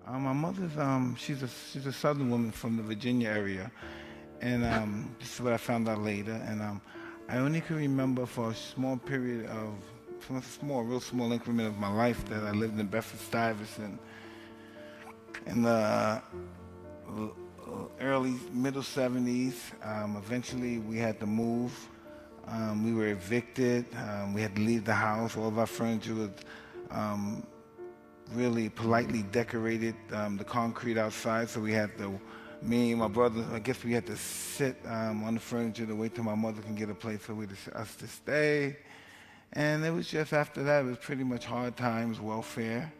My mother's she's a Southern woman from the Virginia area, and this is what I found out later. And I only can remember for a small period of, from a small, real small increment of my life that I lived in Bedford-Stuyvesant in the early middle '70s. Eventually, we had to move. We were evicted. We had to leave the house. All of our furniture was um, really politely decorated the concrete outside, so we had to, me and my brother, I guess we had to sit on the furniture to wait till my mother can get a place for us to stay. And it was just after that, it was pretty much hard times, welfare.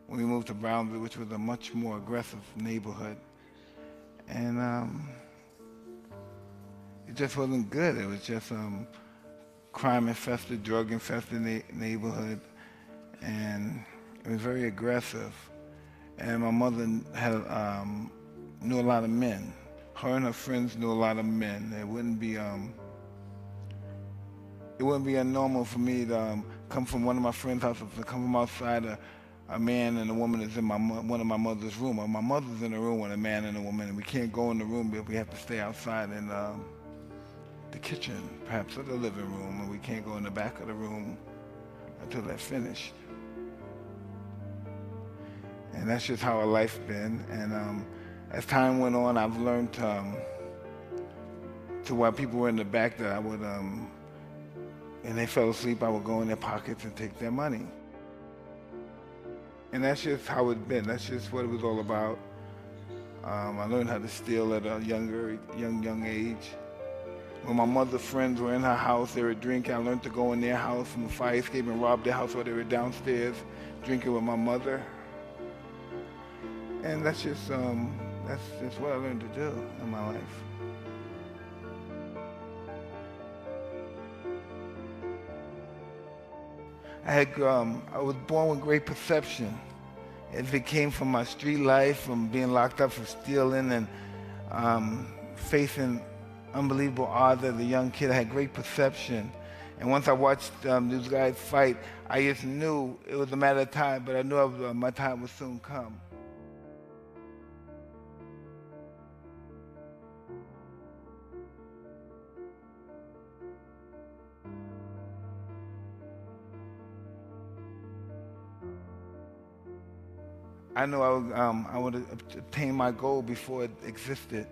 When we moved to Brownsville, which was a much more aggressive neighborhood. And it just wasn't good. It was just crime infested, drug infested neighborhood. And it was very aggressive. And my mother had knew a lot of men. Her and her friends knew a lot of men. It wouldn't be unnormal for me to come from one of my friends' houses, to come from outside a man and a woman is in one of my mother's room. Or my mother's in a room with a man and a woman, and we can't go in the room, but we have to stay outside in the kitchen, perhaps, or the living room, and we can't go in the back of the room until they're finished. And that's just how our life's been. And as time went on, I've learned to while people were in the back that I would, and they fell asleep, I would go in their pockets and take their money. And that's just how it's been. That's just what it was all about. I learned how to steal at a young age. When my mother's friends were in her house, they were drinking. I learned to go in their house from the fire escape and rob their house while they were downstairs drinking with my mother. And that's just what I learned to do in my life. I was born with great perception. It came from my street life, from being locked up for stealing and facing unbelievable odds as a young kid. I had great perception. And once I watched these guys fight, I just knew it was a matter of time, but I knew my time would soon come. I knew I would obtain my goal before it existed.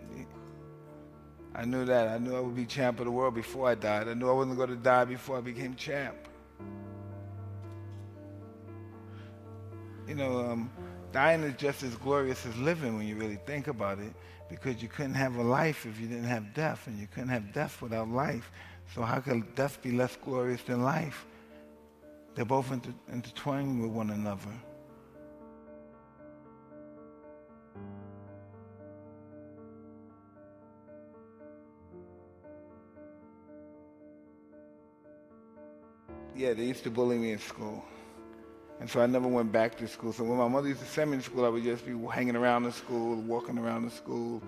I knew that. I knew I would be champ of the world before I died. I knew I wasn't going to die before I became champ. You know, dying is just as glorious as living when you really think about it, because you couldn't have a life if you didn't have death, and you couldn't have death without life. So how could death be less glorious than life? They're both intertwined with one another. Yeah, they used to bully me in school. And so I never went back to school. So when my mother used to send me to school, I would just be hanging around the school, walking around the school.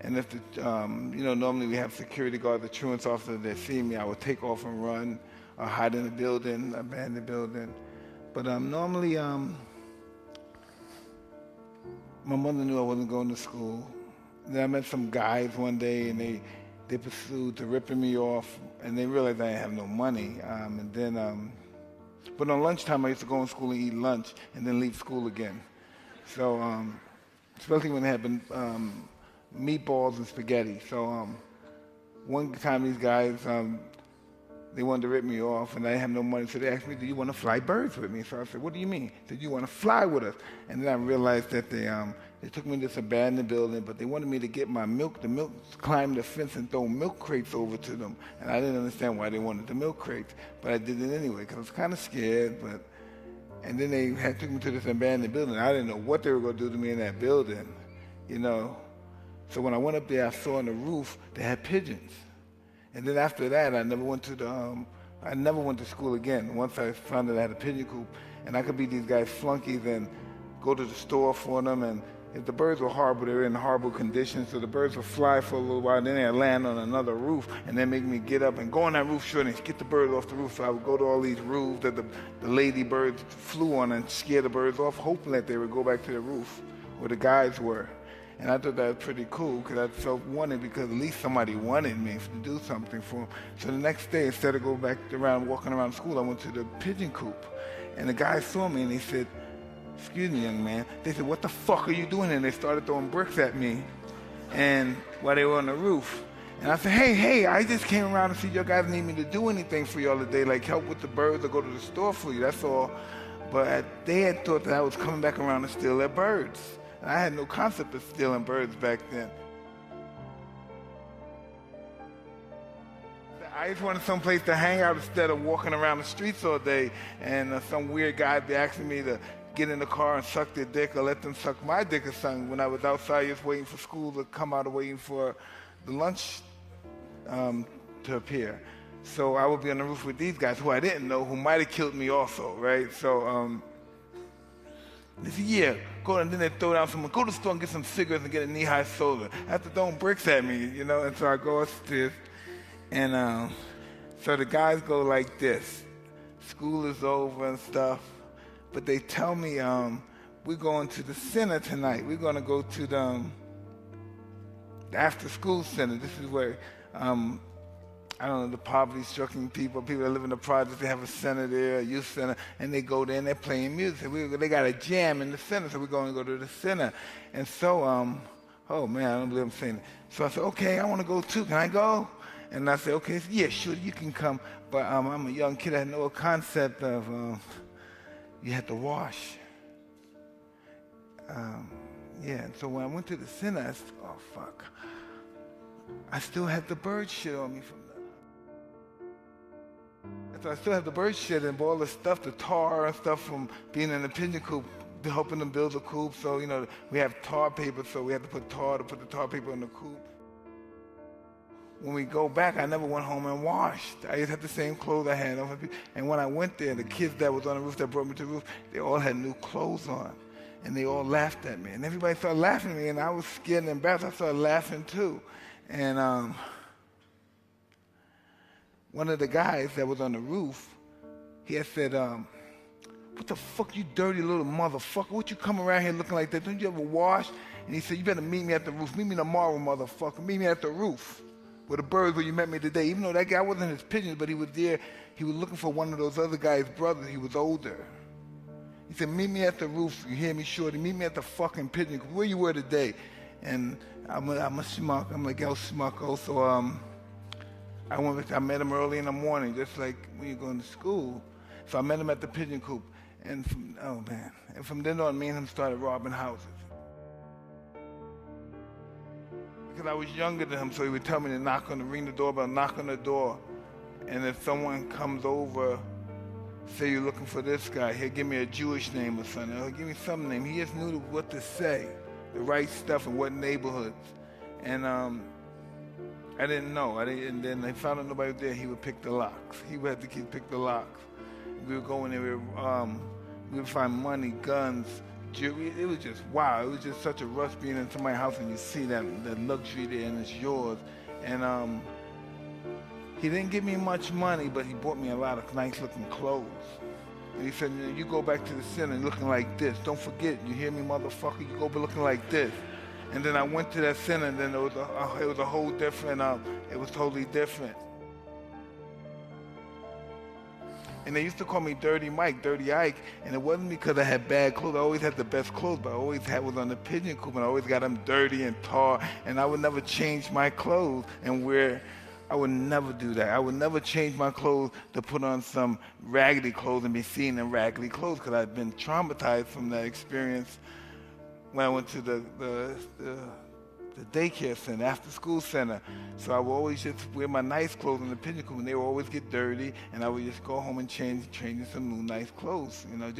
And if normally we have security guards, the truants officer that see me, I would take off and run, or hide in the building, abandon the building. But normally, my mother knew I wasn't going to school. Then I met some guys one day, and they pursued to ripping me off, and they realized I didn't have no money. But on lunchtime, I used to go in school and eat lunch, and then leave school again. So, especially when they had meatballs and spaghetti. So, one time these guys, they wanted to rip me off, and I didn't have no money, so they asked me, "Do you want to fly birds with me?" So I said, "What do you mean?" They said, "You want to fly with us?" And then I realized that they took me to this abandoned building, but they wanted me to get my milk. The milk, climb the fence and throw milk crates over to them. And I didn't understand why they wanted the milk crates, but I did it anyway because I was kind of scared. And then they took me to this abandoned building. I didn't know what they were going to do to me in that building, you know. So when I went up there, I saw on the roof they had pigeons. And then after that, I never went to school again. Once I found that I had a pigeon coop, and I could be these guys' flunkies and go to the store for them. And if the birds were horrible, they were in horrible conditions. So the birds would fly for a little while, then they'd land on another roof, and then make me get up and go on that roof, sure, and get the birds off the roof. So I would go to all these roofs that the lady birds flew on and scare the birds off, hoping that they would go back to the roof. where the guys were. And I thought that was pretty cool because I felt wanted because at least somebody wanted me to do something for them. So the next day, instead of going back around, walking around school, I went to the pigeon coop. And the guys saw me and they said, "Excuse me, young man." They said, "What the fuck are you doing?" And they started throwing bricks at me and while they were on the roof. And I said, hey, I just came around to see your guys need me to do anything for y'all today, like help with the birds or go to the store for you, that's all. But they had thought that I was coming back around to steal their birds. And I had no concept of stealing birds back then. I just wanted someplace to hang out instead of walking around the streets all day. And some weird guy be asking me to get in the car and suck their dick or let them suck my dick or something when I was outside just waiting for school to come out or waiting for the lunch to appear. So I would be on the roof with these guys who I didn't know, who might have killed me also, right? So they said, "Yeah, go," and then they throw down someone, "Go to the store and get some cigarettes and get a knee-high soda." After throwing bricks at me, you know, and so I go upstairs, and so the guys go like this. School is over and stuff, but they tell me, "We're going to the center tonight. We're going to go to the after-school center." This is where, I don't know, the poverty-stricken people that live in the projects, they have a center there, a youth center, and they go there and they're playing music. They got a jam in the center, so we're going to go to the center. And so, oh man, I don't believe I'm saying it. So I said, "Okay, I want to go too. Can I go?" And I said, "Okay." "Yeah, sure, you can come." But I'm a young kid. I had no concept of you had to wash. Yeah, and so when I went to the center, I said, "Oh, fuck. I still had the bird shit on me from that." So I still have the bird shit and all the stuff, the tar and stuff from being in the pigeon coop, helping them build the coop. So, you know, we have tar paper, so we have to put the tar paper in the coop. When we go back, I never went home and washed. I just had the same clothes I had on. And when I went there, the kids that was on the roof that brought me to the roof, they all had new clothes on. And they all laughed at me. And everybody started laughing at me, and I was scared and embarrassed. I started laughing too. And one of the guys that was on the roof, he had said, "What the fuck, you dirty little motherfucker? What you come around here looking like that? Don't you ever wash?" And he said, "You better meet me at the roof. Meet me tomorrow, motherfucker. Meet me at the roof with the birds where you met me today." Even though that guy wasn't his pigeons, but he was there. He was looking for one of those other guys' brothers. He was older. He said, "Meet me at the roof. You hear me, shorty? Meet me at the fucking pigeon. Where you were today?" And I'm a schmuck. I'm like, "Yo, schmucko." So I met him early in the morning, just like when you're going to school. So I met him at the pigeon coop. And from then on, me and him started robbing houses. Because I was younger than him, so he would tell me to ring the doorbell, knock on the door. And if someone comes over, say you're looking for this guy, he'll give me a Jewish name or something. He'll give me some name. He just knew what to say, the right stuff and what neighborhoods. And I didn't know. And then they found out nobody was there. He would pick the locks. He would have the kids pick the locks. We would go in there. We would find money, guns, jewelry. It was just wow. It was just such a rush being in somebody's house and you see that luxury there and it's yours. And he didn't give me much money, but he bought me a lot of nice-looking clothes. And he said, "You go back to the center looking like this. Don't forget, you hear me, motherfucker? You go be looking like this." And then I went to that center, and then it was a whole different, it was totally different. And they used to call me Dirty Mike, Dirty Ike, and it wasn't because I had bad clothes. I always had the best clothes, but I always was on the pigeon coop, and I always got them dirty and tar, and I would never change my clothes I would never do that. I would never change my clothes to put on some raggedy clothes and be seen in raggedy clothes because I'd been traumatized from that experience when I went to the daycare center, after school center. So I would always just wear my nice clothes in the pigeon coop, and they would always get dirty, and I would just go home and change in some new nice clothes. You know,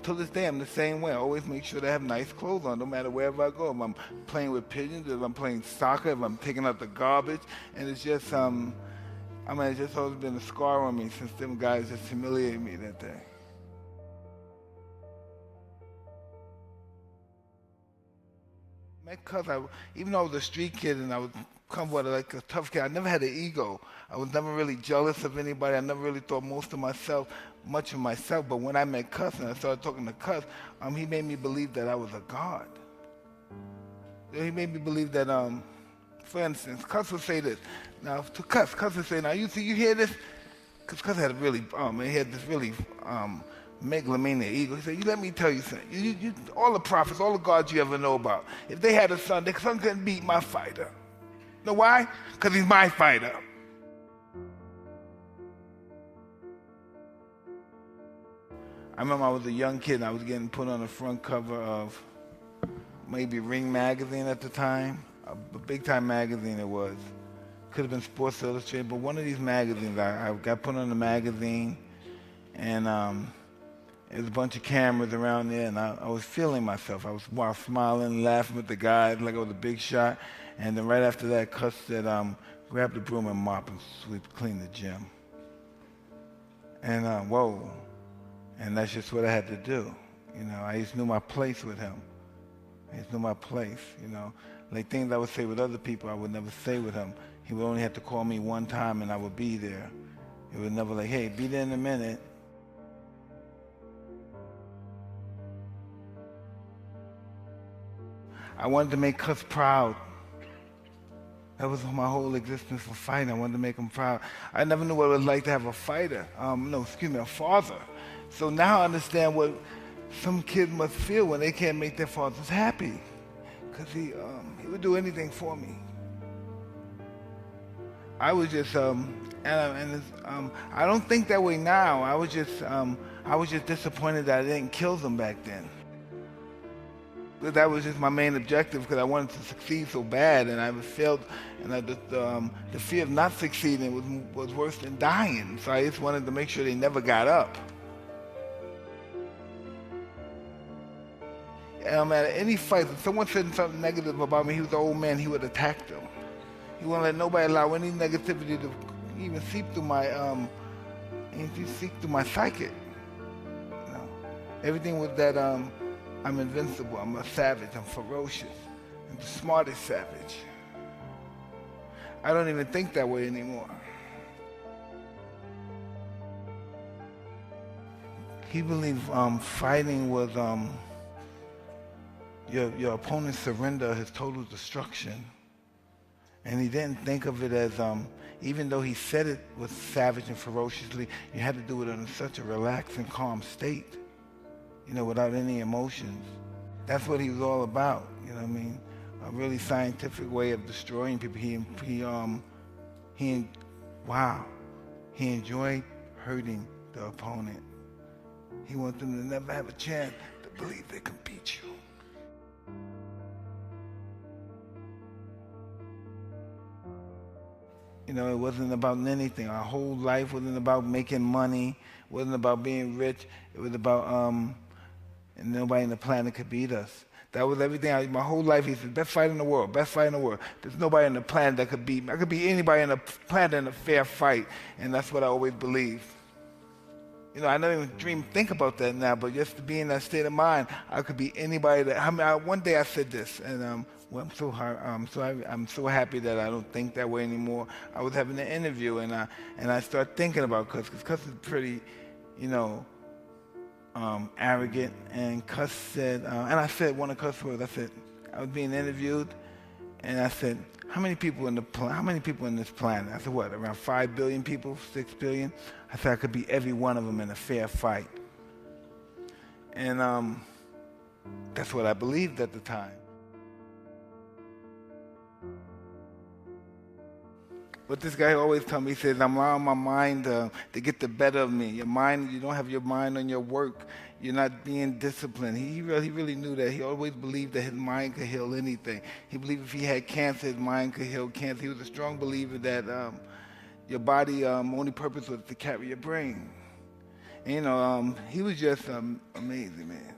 till this day I'm the same way. I always make sure to have nice clothes on, no matter wherever I go. If I'm playing with pigeons, if I'm playing soccer, if I'm taking out the garbage, and it's just it's just always been a scar on me since them guys just humiliated me that day. Because even though I was a street kid and I was come with like a tough kid. I never had an ego. I was never really jealous of anybody. I never really thought much of myself. But when I met Cuss and I started talking to Cuss, he made me believe that I was a god. He made me believe that, for instance, Cuss would say this. Now, to Cuss would say, now you see, you hear this? Because Cuss had a really, he had this really megalomaniac ego. He said, you let me tell you something. All the prophets, all the gods you ever know about, if they had a son, their son couldn't beat my fighter. Know why? Because he's my fighter. I remember I was a young kid and I was getting put on the front cover of maybe Ring magazine at the time, a big time magazine it was. Could have been Sports Illustrated, but one of these magazines, I got put on the magazine, and there's a bunch of cameras around there, and I was feeling myself. I was smiling, laughing with the guys like I was a big shot, and then right after that, Cuss said, grab the broom and mop and sweep, clean the gym. And whoa, and that's just what I had to do. You know, I just knew my place with him. I just knew my place, you know. Like things I would say with other people, I would never say with him. He would only have to call me one time and I would be there. It was never like, hey, be there in a minute. I wanted to make Cuss proud. That was my whole existence for fighting. I wanted to make him proud. I never knew what it was like to have a fighter. A father. So now I understand what some kids must feel when they can't make their fathers happy. Because he would do anything for me. I was just, I don't think that way now. I was just disappointed that I didn't kill them back then. But that was just my main objective because I wanted to succeed so bad, and I failed, and the fear of not succeeding was worse than dying. So I just wanted to make sure they never got up. At any fight, if someone said something negative about me, he was an old man, he would attack them. He wouldn't let nobody allow any negativity to even seep through my psyche. You know, everything was that I'm invincible, I'm a savage, I'm ferocious, I'm the smartest savage. I don't even think that way anymore. He believed fighting was your opponent's surrender, his total destruction. And he didn't think of it as, even though he said it was savage and ferociously, you had to do it in such a relaxed and calm state, you know, without any emotions. That's what he was all about, you know what I mean? A really scientific way of destroying people. He enjoyed hurting the opponent. He wanted them to never have a chance to believe they can beat you. You know, it wasn't about anything. Our whole life wasn't about making money. It wasn't about being rich. It was about, and nobody on the planet could beat us. That was everything. My whole life, he said, best fight in the world, best fight in the world. There's nobody on the planet that could beat me. I could beat anybody on the planet in a fair fight, and that's what I always believed. You know, I don't even think about that now, but just to be in that state of mind, I could be anybody one day I said this, and well, I'm so happy that I don't think that way anymore. I was having an interview, and I started thinking about Cuss, because Cuss is pretty, you know, arrogant. And Cuss said, and I said one of Cuss words. I said, I was being interviewed, and I said, how many people in this planet? I said, what, around 5 billion people, 6 billion? I said I could beat every one of them in a fair fight. And that's what I believed at the time. But this guy always told me, he says, I'm allowing my mind to get the better of me. Your mind, you don't have your mind on your work. You're not being disciplined. He really knew that. He always believed that his mind could heal anything. He believed if he had cancer, his mind could heal cancer. He was a strong believer that your body only purpose was to carry your brain. And, you know, he was just amazing, man.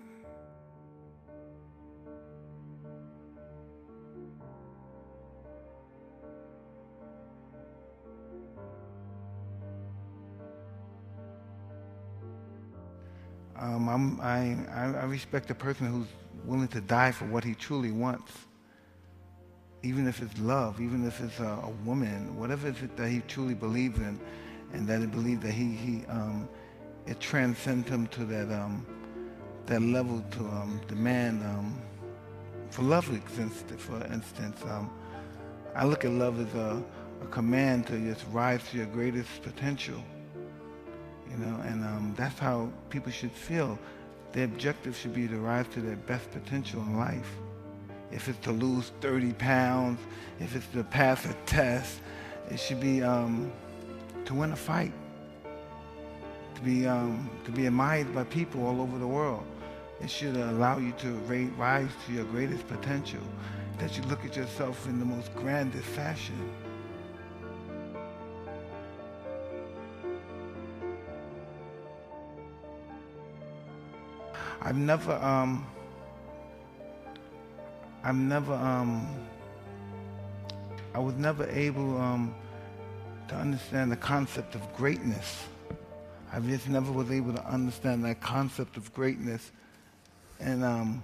I respect a person who's willing to die for what he truly wants. even if it's love, even if it's a woman, whatever it is that he truly believes in, and that he believes that it transcends him to that level to demand for love, for instance. I look at love as a command to just rise to your greatest potential, and that's how people should feel. Their objective should be to rise to their best potential in life. If it's to lose 30 pounds, if it's to pass a test, it should be to win a fight, to be admired by people all over the world. It should allow you to rise to your greatest potential, that you look at yourself in the most grandest fashion. I was never able to understand the concept of greatness. I just never was able to understand that concept of greatness. And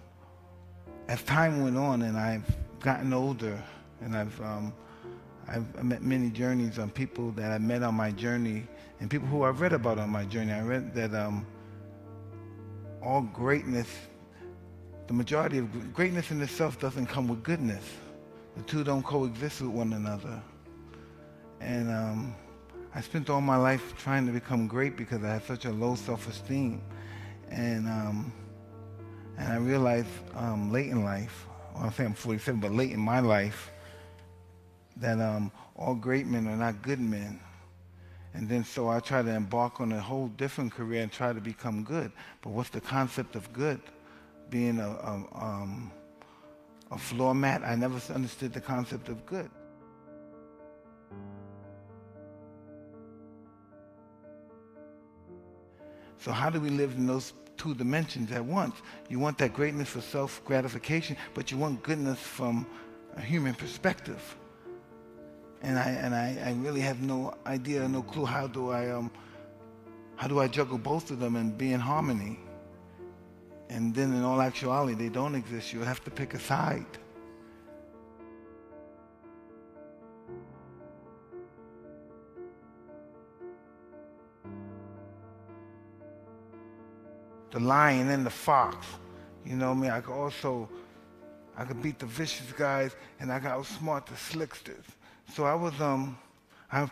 as time went on and I've gotten older, and I've met many journeys on people that I met on my journey, and people who I've read about on my journey. I read that all greatness, the majority of greatness in itself doesn't come with goodness. The two don't coexist with one another. And I spent all my life trying to become great because I had such a low self-esteem. And I realized late in life, well, I'll say I'm 47, but late in my life, that all great men are not good men. And then so I tried to embark on a whole different career and try to become good. But what's the concept of good? Being a floor mat? I never understood the concept of good. So how do we live in those two dimensions at once? You want that greatness for self-gratification, but you want goodness from a human perspective. And I really have no idea, no clue how do I juggle both of them and be in harmony. And then in all actuality, they don't exist. You have to pick a side. The lion and the fox. You know what I mean? I could beat the vicious guys, and I could outsmart the slicksters. So I was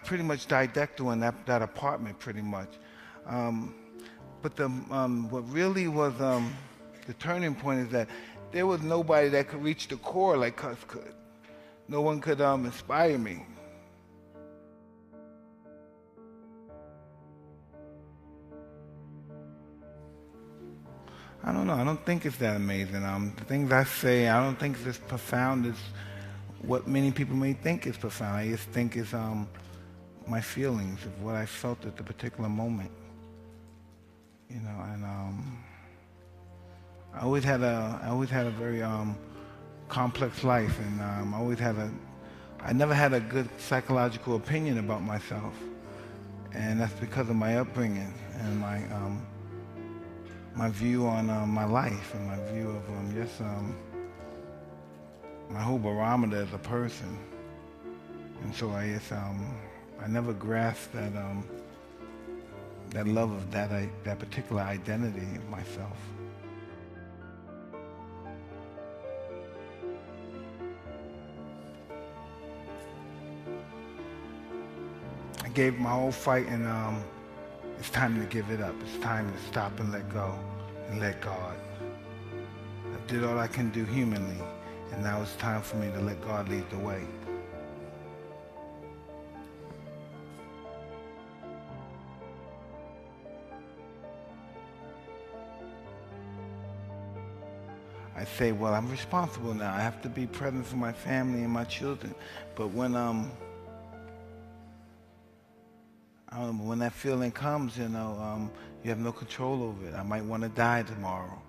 pretty much didactic in that apartment, pretty much. But what really was the turning point is that there was nobody that could reach the core like Cus could. No one could inspire me. I don't know. I don't think it's that amazing. The things I say, I don't think it's as profound as what many people may think is profound. I just think it's my feelings of what I felt at the particular moment. And I always had a very complex life, and I never had a good psychological opinion about myself, and that's because of my upbringing and my view on my life and my view of just my whole barometer as a person. And so I never grasped that love of that particular identity of myself. I gave my whole fight, and it's time to give it up. It's time to stop and let go and let God. I did all I can do humanly, and now it's time for me to let God lead the way. I say, well, I'm responsible now. I have to be present for my family and my children. But when that feeling comes, you have no control over it. I might want to die tomorrow,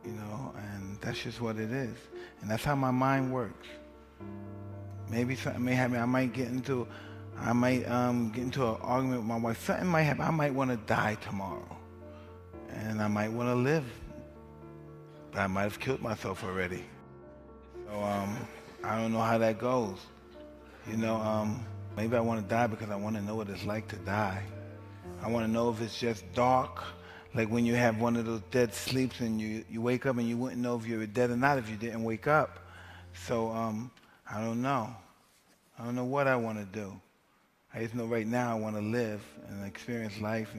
and that's just what it is. And that's how my mind works. Maybe something may happen. I might get into an argument with my wife. Something might happen. I might want to die tomorrow, and I might want to live, but I might have killed myself already. So I don't know how that goes. You know, maybe I want to die because I want to know what it's like to die. I want to know if it's just dark, like when you have one of those dead sleeps and you wake up and you wouldn't know if you were dead or not if you didn't wake up. So I don't know. I don't know what I want to do. I just know right now I want to live and experience life,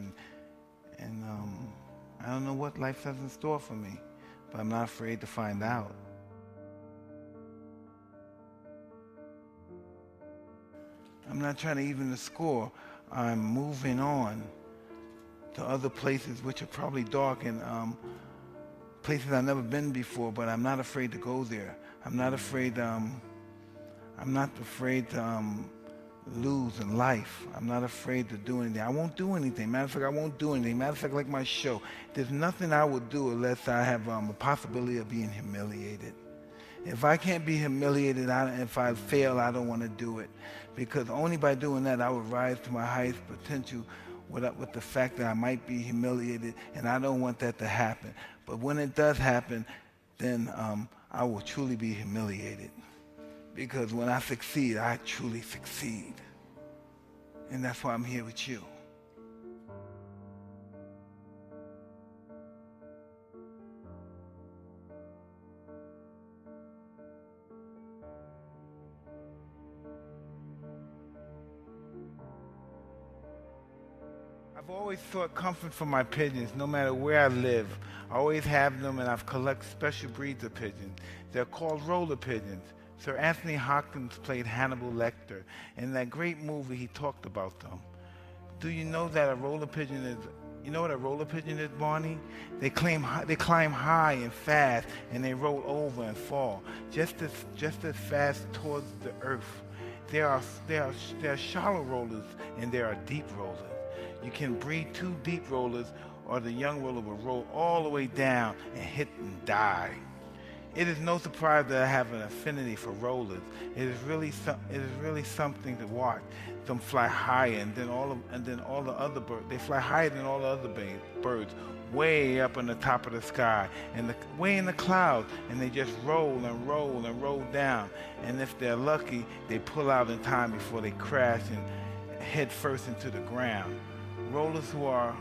and I don't know what life has in store for me, but I'm not afraid to find out. I'm not trying to even the score. I'm moving on to other places which are probably dark and places I've never been before, but I'm not afraid to go there. I'm not afraid. I'm not afraid to lose in life. I'm not afraid to do anything. I won't do anything. Matter of fact, I won't do anything. Matter of fact, like my show, there's nothing I would do unless I have a possibility of being humiliated. If I can't be humiliated, if I fail, I don't want to do it. Because only by doing that, I would rise to my highest potential with the fact that I might be humiliated, and I don't want that to happen. But when it does happen, then I will truly be humiliated. Because when I succeed, I truly succeed. And that's why I'm here with you. I've always sought comfort from my pigeons, no matter where I live. I always have them, and I've collected special breeds of pigeons. They're called roller pigeons. Sir Anthony Hopkins played Hannibal Lecter. In that great movie, he talked about them. Do you know that a roller pigeon is? You know what a roller pigeon is, Barney? They climb high and fast, and they roll over and fall just as fast towards the earth. There are shallow rollers and there are deep rollers. You can breed two deep rollers, or the young roller will roll all the way down and hit and die. It is no surprise that I have an affinity for rollers. It is really something to watch them fly higher, and then all the other birds. They fly higher than all the other birds, way up on the top of the sky, and way in the clouds, and they just roll and roll and roll down. And if they're lucky, they pull out in time before they crash and head first into the ground. Rollers who are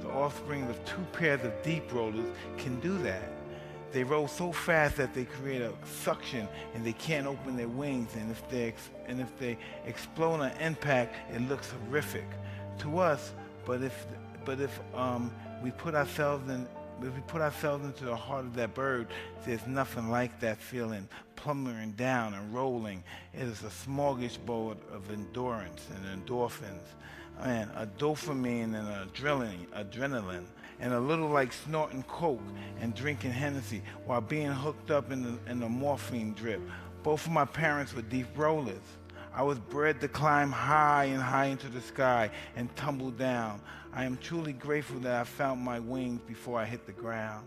the offspring of two pairs of deep rollers can do that. They roll so fast that they create a suction, and they can't open their wings. And if they explode on impact, it looks horrific to us. But if we put ourselves into the heart of that bird, there's nothing like that feeling, plummeting down and rolling. It is a smorgasbord of endurance and endorphins, and a dopamine and adrenaline, and a little like snorting coke and drinking Hennessy while being hooked up in the morphine drip. Both of my parents were deep rollers. I was bred to climb high and high into the sky and tumble down. I am truly grateful that I found my wings before I hit the ground.